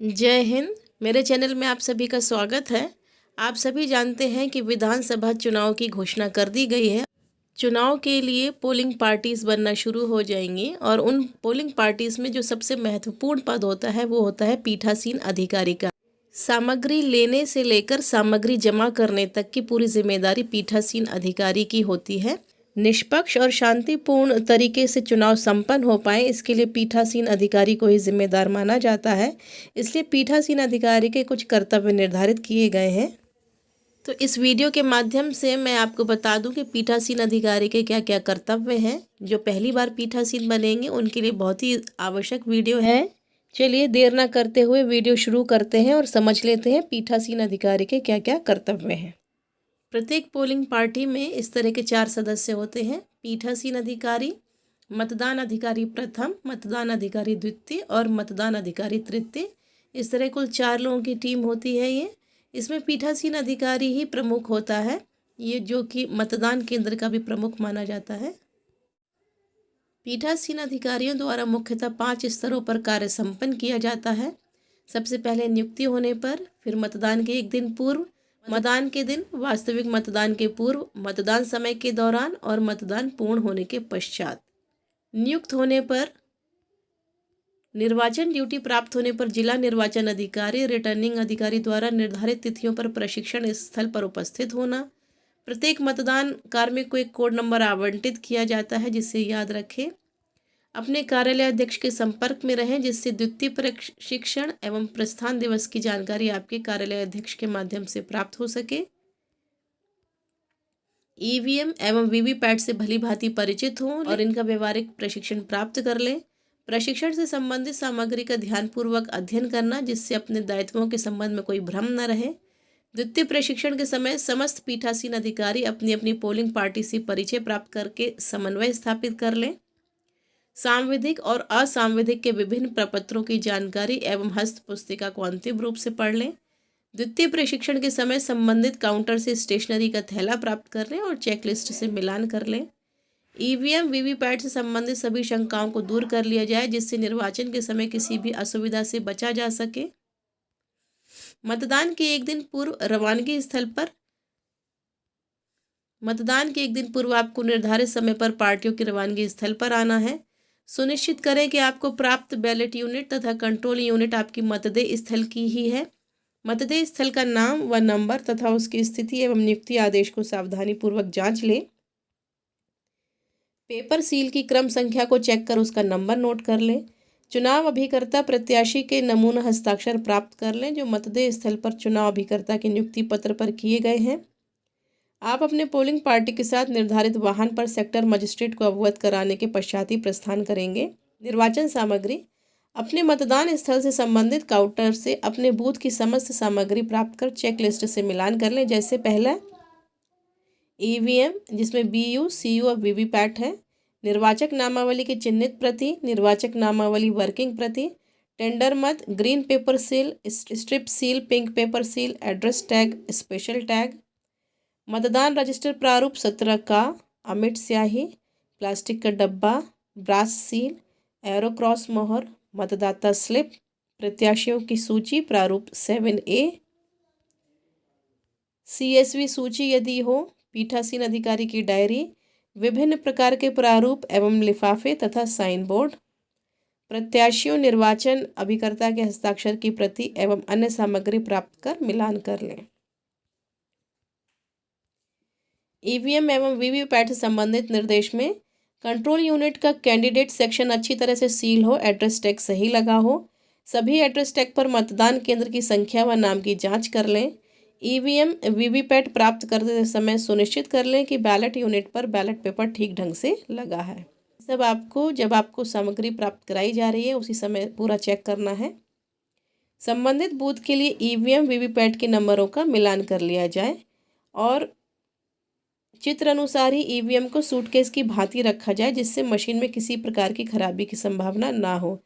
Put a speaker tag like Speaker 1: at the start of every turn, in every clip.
Speaker 1: जय हिंद। मेरे चैनल में आप सभी का स्वागत है। आप सभी जानते हैं कि विधानसभा चुनाव की घोषणा कर दी गई है। चुनाव के लिए पोलिंग पार्टीज़ बनना शुरू हो जाएंगी और उन पोलिंग पार्टीज़ में जो सबसे महत्वपूर्ण पद होता है वो होता है पीठासीन अधिकारी का। सामग्री लेने से लेकर सामग्री जमा करने तक की पूरी जिम्मेदारी पीठासीन अधिकारी की होती है। निष्पक्ष और शांतिपूर्ण तरीके से चुनाव संपन्न हो पाए, इसके लिए पीठासीन अधिकारी को ही जिम्मेदार माना जाता है। इसलिए पीठासीन अधिकारी के कुछ कर्तव्य निर्धारित किए गए हैं। तो इस वीडियो के माध्यम से मैं आपको बता दूं कि पीठासीन अधिकारी के क्या क्या कर्तव्य हैं। जो पहली बार पीठासीन बनेंगे उनके लिए बहुत ही आवश्यक वीडियो है। चलिए देर ना करते हुए वीडियो शुरू करते हैं और समझ लेते हैं पीठासीन अधिकारी के क्या क्या कर्तव्य हैं। प्रत्येक पोलिंग पार्टी में इस तरह के 4 सदस्य होते हैं: पीठासीन अधिकारी, मतदान अधिकारी प्रथम, मतदान अधिकारी द्वितीय और मतदान अधिकारी तृतीय। इस तरह कुल 4 लोगों की टीम होती है। इसमें पीठासीन अधिकारी ही प्रमुख होता है, ये जो कि मतदान केंद्र का भी प्रमुख माना जाता है। पीठासीन अधिकारियों द्वारा मुख्यतः 5 स्तरों पर कार्य संपन्न किया जाता है। सबसे पहले नियुक्ति होने पर, फिर मतदान के 1 दिन पूर्व, मतदान के दिन, वास्तविक मतदान के पूर्व, मतदान समय के दौरान और मतदान पूर्ण होने के पश्चात। नियुक्त होने पर, निर्वाचन ड्यूटी प्राप्त होने पर जिला निर्वाचन अधिकारी, रिटर्निंग अधिकारी द्वारा निर्धारित तिथियों पर प्रशिक्षण स्थल पर उपस्थित होना। प्रत्येक मतदान कार्मिक को एक कोड नंबर आवंटित किया जाता है जिसे याद रखें। अपने कार्यालय अध्यक्ष के संपर्क में रहें जिससे द्वितीय प्रशिक्षण एवं प्रस्थान दिवस की जानकारी आपके कार्यालय अध्यक्ष के माध्यम से प्राप्त हो सके। ईवीएम एवं वीवीपैट से भली भांति परिचित हों और इनका व्यवहारिक प्रशिक्षण प्राप्त कर लें। प्रशिक्षण से संबंधित सामग्री का ध्यानपूर्वक अध्ययन करना जिससे अपने दायित्वों के संबंध में कोई भ्रम न रहे। द्वितीय प्रशिक्षण के समय समस्त पीठासीन अधिकारी अपनी अपनी पोलिंग पार्टी से परिचय प्राप्त करके समन्वय स्थापित कर लें। सांविधिक और असांविधिक के विभिन्न प्रपत्रों की जानकारी एवं हस्त पुस्तिका को अंतिम रूप से पढ़ लें। द्वितीय प्रशिक्षण के समय संबंधित काउंटर से स्टेशनरी का थैला प्राप्त कर लें और चेकलिस्ट से मिलान कर लें। ईवीएम वीवीपैट से संबंधित सभी शंकाओं को दूर कर लिया जाए जिससे निर्वाचन के समय किसी भी असुविधा से बचा जा सके। मतदान के 1 दिन पूर्व रवानगी स्थल पर, मतदान के 1 दिन पूर्व आपको निर्धारित समय पर पार्टियों की रवानगी स्थल पर आना है। सुनिश्चित करें कि आपको प्राप्त बैलेट यूनिट तथा कंट्रोल यूनिट आपकी मतदेय स्थल की ही है। मतदेय स्थल का नाम व नंबर तथा उसकी स्थिति एवं नियुक्ति आदेश को सावधानीपूर्वक जांच लें। पेपर सील की क्रम संख्या को चेक कर उसका नंबर नोट कर लें। चुनाव अभिकर्ता प्रत्याशी के नमूना हस्ताक्षर प्राप्त कर लें जो मतदेय स्थल पर चुनाव अभिकर्ता के नियुक्ति पत्र पर किए गए हैं। आप अपने पोलिंग पार्टी के साथ निर्धारित वाहन पर सेक्टर मजिस्ट्रेट को अवगत कराने के पश्चात ही प्रस्थान करेंगे। निर्वाचन सामग्री, अपने मतदान स्थल से संबंधित काउंटर से अपने बूथ की समस्त सामग्री प्राप्त कर चेक लिस्ट से मिलान कर लें। जैसे पहला ईवीएम जिसमें बीयू, सीयू और वीवीपैट है, निर्वाचक नामावली की चिन्हित प्रति, निर्वाचक नामावली वर्किंग प्रति, टेंडर मत, green pepper seal, strip seal, pink paper seal, address tag, special tag, मतदान रजिस्टर प्रारूप 17 का, अमिट स्याही, प्लास्टिक का डब्बा, ब्रास सील, एरो क्रॉस मोहर, मतदाता स्लिप, प्रत्याशियों की सूची प्रारूप 7A, CSV सूची यदि हो, पीठासीन अधिकारी की डायरी, विभिन्न प्रकार के प्रारूप एवं लिफाफे तथा साइन बोर्ड, प्रत्याशियों निर्वाचन अभिकर्ता के हस्ताक्षर की प्रति एवं अन्य सामग्री प्राप्त कर मिलान कर लें। ईवीएम एवं वीवीपैट से संबंधित निर्देश में कंट्रोल यूनिट का कैंडिडेट सेक्शन अच्छी तरह से सील हो, एड्रेस टैग सही लगा हो। सभी एड्रेस टैग पर मतदान केंद्र की संख्या व नाम की जांच कर लें। ईवीएम वीवीपैट प्राप्त करते समय सुनिश्चित कर लें कि बैलेट यूनिट पर बैलेट पेपर ठीक ढंग से लगा है। सब आपको जब आपको सामग्री प्राप्त कराई जा रही है उसी समय पूरा चेक करना है। संबंधित बूथ के लिए ईवीएम वीवीपैट के नंबरों का मिलान कर लिया जाए और चित्र अनुसार ही ईवीएम को सूटकेस की भांति रखा जाए जिससे मशीन में किसी प्रकार की खराबी की संभावना ना हो।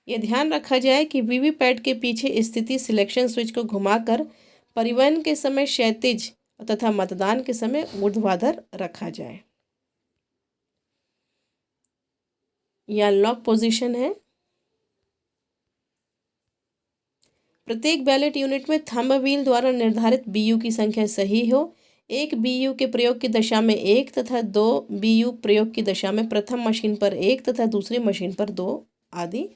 Speaker 1: यह ध्यान रखा जाए कि वीवीपैट के पीछे स्थिति सिलेक्शन स्विच को घुमाकर परिवहन के समय क्षैतिज तथा मतदान के समय ऊर्ध्वाधर रखा जाए। यह अनलॉक पोजीशन है। प्रत्येक बैलेट यूनिट में थंब व्हील द्वारा निर्धारित बीयू की संख्या सही हो। एक बीयू के प्रयोग की दशा में 1 तथा 2 बीयू प्रयोग की दशा में प्रथम मशीन पर 1 तथा दूसरी मशीन पर 2 आदि।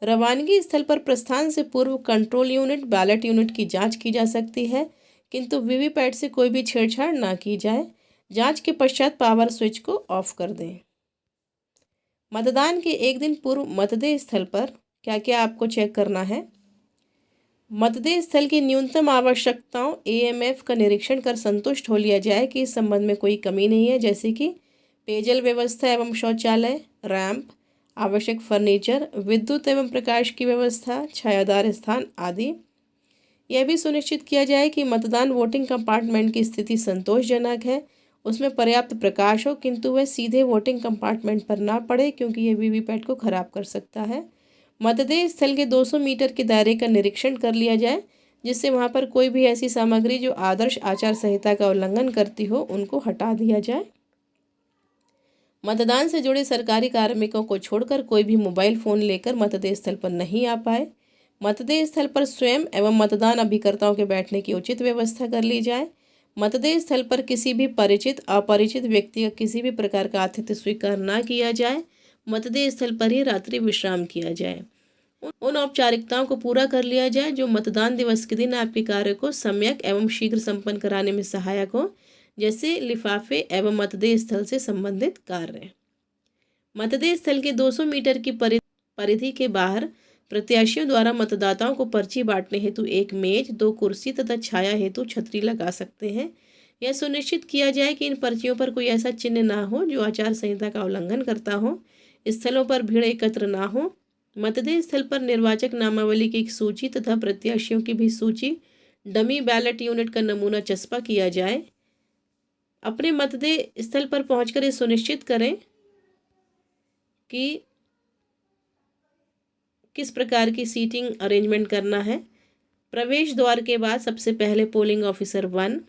Speaker 1: रवानगी स्थल पर प्रस्थान से पूर्व कंट्रोल यूनिट बैलेट यूनिट की जांच की जा सकती है, किंतु वीवीपैट से कोई भी छेड़छाड़ ना की जाए। जांच के पश्चात पावर स्विच को ऑफ कर दें। मतदान के एक दिन पूर्व मतदेय स्थल पर क्या क्या आपको चेक करना है। मतदेय स्थल की न्यूनतम आवश्यकताओं एएमएफ का निरीक्षण कर संतुष्ट हो लिया जाए कि इस संबंध में कोई कमी नहीं है, जैसे कि पेयजल व्यवस्था एवं शौचालय, रैंप, आवश्यक फर्नीचर, विद्युत एवं प्रकाश की व्यवस्था, छायादार स्थान आदि। यह भी सुनिश्चित किया जाए कि मतदान वोटिंग कंपार्टमेंट की स्थिति संतोषजनक है, उसमें पर्याप्त प्रकाश हो, किंतु वह सीधे वोटिंग कंपार्टमेंट पर ना पड़े क्योंकि यह वीवीपैट को खराब कर सकता है। मतदेय स्थल के 200 मीटर के दायरे का निरीक्षण कर लिया जाए, जिससे वहां पर कोई भी ऐसी सामग्री जो आदर्श आचार संहिता का उल्लंघन करती हो उनको हटा दिया जाए। मतदान से जुड़े सरकारी कार्मिकों को छोड़कर कोई भी मोबाइल फ़ोन लेकर मतदेय स्थल पर नहीं आ पाए। मतदेय स्थल पर स्वयं एवं मतदान अभिकर्ताओं के बैठने की उचित व्यवस्था कर ली जाए। मतदेय स्थल पर किसी भी परिचित अपरिचित व्यक्ति का किसी भी प्रकार का आतिथ्य स्वीकार न किया जाए। मतदेय स्थल पर ही रात्रि विश्राम किया जाए। उन औपचारिकताओं को पूरा कर लिया जाए जो मतदान दिवस के दिन आपके कार्य को सम्यक एवं शीघ्र संपन्न कराने में सहायक हो, जैसे लिफाफे एवं मतदेय स्थल से संबंधित कार्य। मतदेय स्थल के 200 मीटर की परिधि के बाहर प्रत्याशियों द्वारा मतदाताओं को पर्ची बांटने हेतु एक मेज, 2 कुर्सी तथा छाया हेतु छतरी लगा सकते हैं। यह सुनिश्चित किया जाए कि इन पर्चियों पर कोई ऐसा चिन्ह ना हो जो आचार संहिता का उल्लंघन करता हो। स्थलों पर भीड़ एकत्र ना हो। मतदेय स्थल पर निर्वाचक नामावली की एक सूची तथा प्रत्याशियों की भी सूची, डमी बैलेट यूनिट का नमूना चस्पा किया जाए। अपने मतदेय स्थल पर पहुंचकर ये सुनिश्चित करें कि किस प्रकार की सीटिंग अरेंजमेंट करना है। प्रवेश द्वार के बाद सबसे पहले पोलिंग ऑफिसर 1,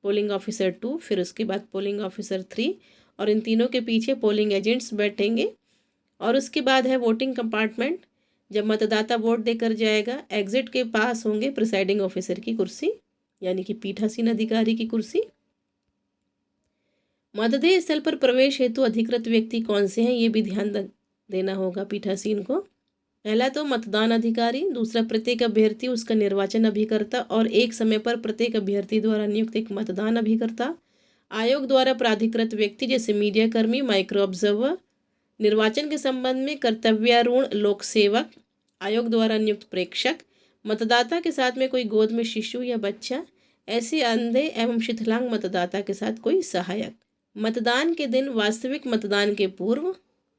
Speaker 1: पोलिंग ऑफिसर 2, फिर उसके बाद पोलिंग ऑफिसर 3 और इन तीनों के पीछे पोलिंग एजेंट्स बैठेंगे। और उसके बाद है वोटिंग कंपार्टमेंट। जब मतदाता वोट देकर जाएगा, एग्जिट के पास होंगे प्रिसाइडिंग ऑफिसर की कुर्सी, यानी कि पीठासीन अधिकारी की कुर्सी। मतदेय स्थल पर प्रवेश हेतु अधिकृत व्यक्ति कौन से हैं, ये भी ध्यान देना होगा पीठासीन को। पहला तो मतदान अधिकारी, दूसरा प्रत्येक अभ्यर्थी उसका निर्वाचन अभिकर्ता और एक समय पर प्रत्येक अभ्यर्थी द्वारा नियुक्त एक मतदान अभिकर्ता। आयोग द्वारा प्राधिकृत व्यक्ति जैसे मीडिया कर्मी, माइक्रो ऑब्जर्वर। निर्वाचन के संबंध में कर्तव्यारूढ़ लोक सेवक। आयोग द्वारा नियुक्त प्रेक्षक। मतदाता के साथ में कोई गोद में शिशु या बच्चा। ऐसे अंधे एवं शिथिलांग मतदाता के साथ कोई सहायक। मतदान के दिन वास्तविक मतदान के पूर्व,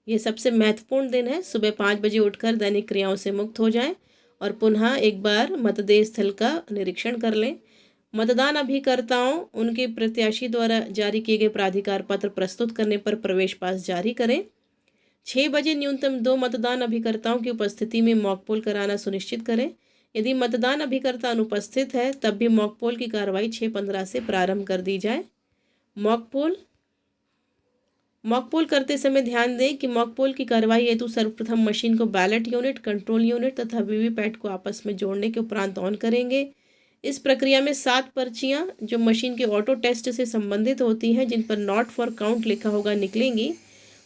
Speaker 1: ये सबसे महत्वपूर्ण दिन है, सुबह 5 बजे उठकर दैनिक क्रियाओं से मुक्त हो जाएं और पुनः एक बार मतदेय स्थल का निरीक्षण कर लें। मतदान अभिकर्ताओं उनके प्रत्याशी द्वारा जारी किए गए प्राधिकार पत्र प्रस्तुत करने पर प्रवेश पास जारी करें। 6 बजे न्यूनतम 2 मतदान अभिकर्ताओं की उपस्थिति में मॉक पोल कराना सुनिश्चित करें। यदि मतदान अभिकर्ता अनुपस्थित है तब भी मॉक पोल की कार्रवाई 6:15 से प्रारंभ कर दी जाए। मॉक पोल करते समय ध्यान दें कि मॉक पोल की कार्रवाई हेतु सर्वप्रथम मशीन को बैलेट यूनिट, कंट्रोल यूनिट तथा वीवीपैट को आपस में जोड़ने के उपरांत ऑन करेंगे। इस प्रक्रिया में 7 पर्चियां जो मशीन के ऑटो टेस्ट से संबंधित होती हैं, जिन पर नॉट फॉर काउंट लिखा होगा, निकलेंगी।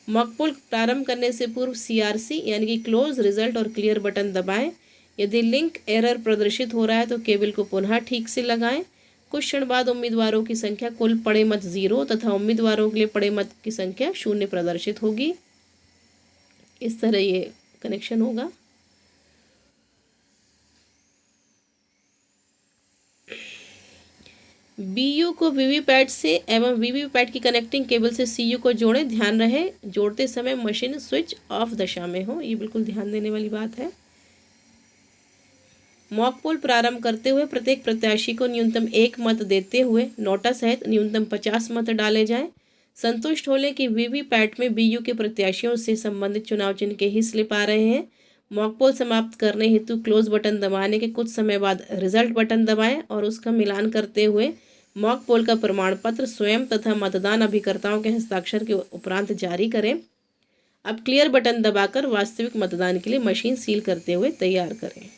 Speaker 1: मॉक पोल प्रारंभ करने से पूर्व CRC यानी कि क्लोज रिजल्ट और क्लियर बटन दबाएं। यदि लिंक एरर प्रदर्शित हो रहा है तो केबल को पुनः ठीक से लगाएं। कुछ क्षण बाद उम्मीदवारों की संख्या कुल पड़े मत 0 तथा उम्मीदवारों के लिए पड़े मत की संख्या 0 प्रदर्शित होगी। इस तरह ये कनेक्शन होगा। BU को वीवीपैट से एवं वीवीपैट की कनेक्टिंग केबल से CU को जोड़ें। ध्यान रहे जोड़ते समय मशीन स्विच ऑफ दशा में हो, ये बिल्कुल ध्यान देने वाली बात है। मॉक पोल प्रारंभ करते हुए प्रत्येक प्रत्याशी को न्यूनतम 1 मत देते हुए नोटा सहित न्यूनतम 50 मत डाले जाएं। संतुष्ट हो लें कि वीवीपैट में BU के प्रत्याशियों से संबंधित चुनाव चिन्ह के ही स्लिप आ रहे हैं। मॉक पोल समाप्त करने हेतु क्लोज बटन दबाने के कुछ समय बाद रिजल्ट बटन दबाएं और उसका मिलान करते हुए मॉक पोल का प्रमाण पत्र स्वयं तथा मतदान अभिकर्ताओं के हस्ताक्षर के उपरांत जारी करें। अब क्लियर बटन दबाकर वास्तविक मतदान के लिए मशीन सील करते हुए तैयार करें।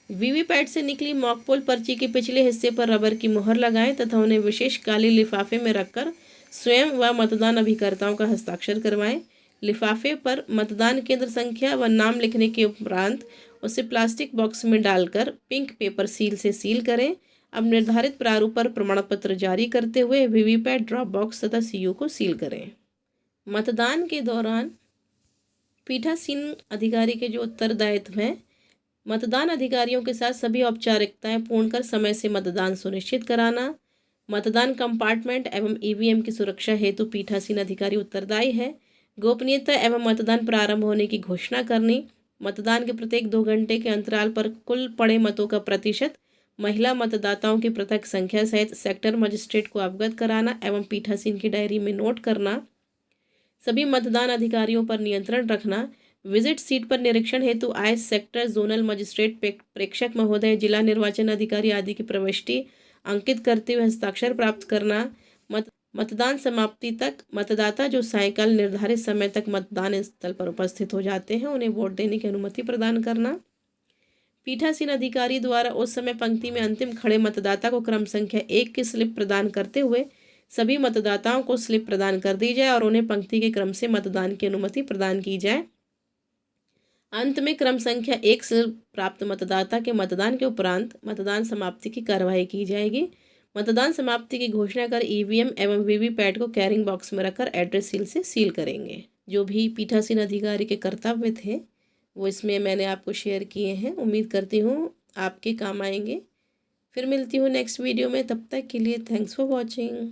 Speaker 1: वीवीपैट से निकली मॉकपोल पर्ची के पिछले हिस्से पर रबर की मुहर लगाएं तथा उन्हें विशेष काले लिफाफे में रखकर स्वयं व मतदान अभिकर्ताओं का हस्ताक्षर करवाएं। लिफाफे पर मतदान केंद्र संख्या व नाम लिखने के उपरांत उसे प्लास्टिक बॉक्स में डालकर पिंक पेपर सील से सील करें। अब निर्धारित प्रारूप पर प्रमाण पत्र जारी करते हुए वीवीपैट ड्रॉप बॉक्स तथा सीयू को सील करें। मतदान के दौरान पीठासीन अधिकारी के जो उत्तरदायित्व हैं, मतदान अधिकारियों के साथ सभी औपचारिकताएं पूर्ण कर समय से मतदान सुनिश्चित कराना। मतदान कंपार्टमेंट एवं ईवीएम की सुरक्षा हेतु पीठासीन अधिकारी उत्तरदायी है। गोपनीयता एवं मतदान प्रारंभ होने की घोषणा करनी। मतदान के प्रत्येक 2 घंटे के अंतराल पर कुल पड़े मतों का प्रतिशत, महिला मतदाताओं की पृथक संख्या सहित सेक्टर मजिस्ट्रेट को अवगत कराना एवं पीठासीन की डायरी में नोट करना। सभी मतदान अधिकारियों पर नियंत्रण रखना। विजिट सीट पर निरीक्षण हेतु आए सेक्टर जोनल मजिस्ट्रेट, प्रेक्षक महोदय, जिला निर्वाचन अधिकारी आदि की प्रविष्टि अंकित करते हुए हस्ताक्षर प्राप्त करना। मतदान समाप्ति तक मतदाता जो सायंकाल निर्धारित समय तक मतदान स्थल पर उपस्थित हो जाते हैं उन्हें वोट देने की अनुमति प्रदान करना। पीठासीन अधिकारी द्वारा उस समय पंक्ति में अंतिम खड़े मतदाता को क्रम संख्या 1 की स्लिप प्रदान करते हुए सभी मतदाताओं को स्लिप प्रदान कर दी जाए और उन्हें पंक्ति के क्रम से मतदान की अनुमति प्रदान की जाए। अंत में क्रम संख्या 1 से प्राप्त मतदाता के मतदान के उपरांत मतदान समाप्ति की कार्रवाई की जाएगी। मतदान समाप्ति की घोषणा कर ईवीएम एवं वीवीपैट को कैरिंग बॉक्स में रखकर एड्रेस सील से सील करेंगे। जो भी पीठासीन अधिकारी के कर्तव्य थे वो इसमें मैंने आपको शेयर किए हैं। उम्मीद करती हूँ आपके काम आएंगे। फिर मिलती हूँ नेक्स्ट वीडियो में, तब तक के लिए थैंक्स फॉर वॉचिंग।